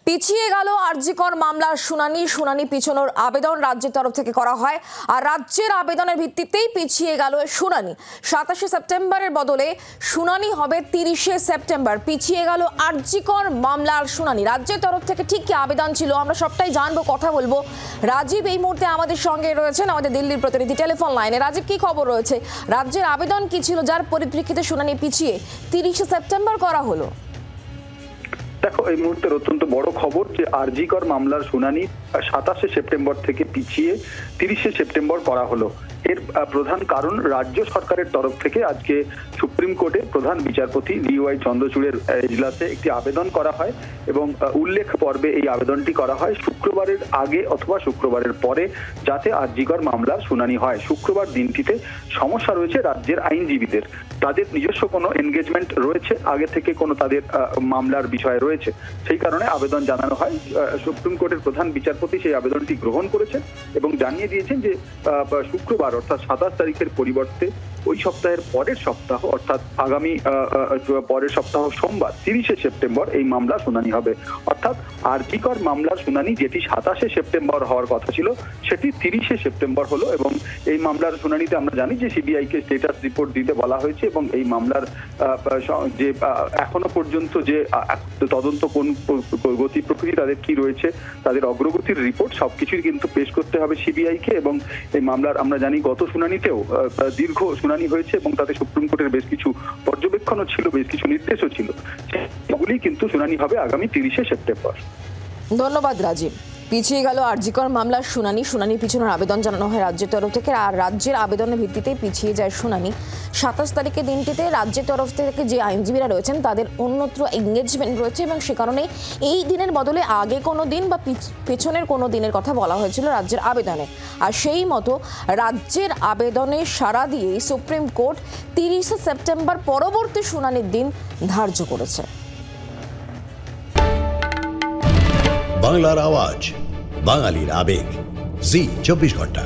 পিছিয়ে গেল আরজিকর মামলার শুনানি পিছানোর আবেদন রাজ্যের তরফ থেকে করা হয় আর রাজ্যের আবেদনের ভিত্তিতেই পিছিয়ে গেল শুনানি। 27 সেপ্টেম্বরের বদলে শুনানি হবে 30 সেপ্টেম্বর। পিছিয়ে গেল আরজিকর মামলার শুনানি। রাজ্যের তরফ থেকে ঠিক কি আবেদন ছিল আমরা সবটাই জানবো, কথা বলবো। রাজীব এই মুহূর্তে আমাদের সঙ্গে রয়েছেন, আমাদের দিল্লির প্রতিনিধি টেলিফোন লাইনে। রাজীব, কি খবর রয়েছে? রাজ্যের আবেদন কি ছিল যার পরিপ্রেক্ষিতে শুনানি পিছিয়ে 30 সেপ্টেম্বর করা হলো? দেখো, এই মুহূর্তের অত্যন্ত বড় খবর যে আরজিকর মামলার শুনানি 27 সেপ্টেম্বর থেকে পিছিয়ে 30 সেপ্টেম্বর করা হলো। এর প্রধান কারণ রাজ্য সরকারের তরফ থেকে আজকে সুপ্রিম কোর্টে প্রধান বিচারপতি DY চন্দ্রচূড়ের এজলাসে একটি আবেদন করা হয় এবং উল্লেখ পর্বে এই আবেদনটি করা হয় শুক্রবারের আগে অথবা শুক্রবারের পরে যাতে আরজিকর মামলার শুনানি হয়। শুক্রবার দিনটিতে সমস্যা রয়েছে রাজ্যের আইনজীবীদের, তাদের নিজস্ব কোনো এনগেজমেন্ট রয়েছে, আগে থেকে কোনো তাদের মামলার বিষয় রয়েছে, সেই কারণে আবেদন জানানো হয়। সুপ্রিম কোর্টের প্রধান বিচারপতি সেই আবেদনটি গ্রহণ করেছেন এবং জানিয়ে দিয়েছেন যে শুক্রবার অর্থাৎ 27 তারিখের পরিবর্তে ওই সপ্তাহের পরের সপ্তাহ অর্থাৎ আগামী পরের সপ্তাহ সোমবার 30 সেপ্টেম্বর এই মামলা শুনানি হবে। অর্থাৎ আরজিকর মামলার শুনানি যেটি 27 সেপ্টেম্বর হওয়ার কথা ছিল সেটি 30 সেপ্টেম্বর হলো এবং এই মামলার শুনানিতে আমরা জানি যে সিবিআইকে স্ট্যাটাস রিপোর্ট দিতে বলা হয়েছে এবং এই মামলার যে এখনো পর্যন্ত যে তদন্ত কোন গতি প্রকৃতি তাদের কি রয়েছে, তাদের অগ্রগতির রিপোর্ট সবকিছুই কিন্তু পেশ করতে হবে সিবিআইকে। এবং এই মামলার আমরা জানি গত শুনানিতেও দীর্ঘ শুনানি হয়েছে এবং তাতে সুপ্রিম কোর্টের বেশ কিছু পর্যবেক্ষণও ছিল, বেশ কিছু নির্দেশও ছিল। সেগুলি কিন্তু শুনানি হবে আগামী 30 সেপ্টেম্বর। ধন্যবাদ রাজীব। পিছিয়ে গেল আরজিকর মামলার শুনানি পিছনের আবেদন জানানো হয় রাজ্যের তরফ থেকে আর রাজ্যের আবেদনের ভিত্তিতে পিছিয়ে যায় শুনানি। 27 তারিখের দিনটিতে রাজ্যের তরফ থেকে যে আইনজীবীরা রয়েছেন তাদের অন্যত্র এঙ্গেজমেন্ট রয়েছে এবং সে কারণে এই দিনের বদলে আগে কোনো দিন বা পেছনের কোনো দিনের কথা বলা হয়েছিল রাজ্যের আবেদনে। আর সেই মতো রাজ্যের আবেদনে সাড়া দিয়ে সুপ্রিম কোর্ট 30 সেপ্টেম্বর পরবর্তী শুনানির দিন ধার্য করেছে। বাংলার আওয়াজ, বাঙালির আবেগ, জি 24 ঘন্টা।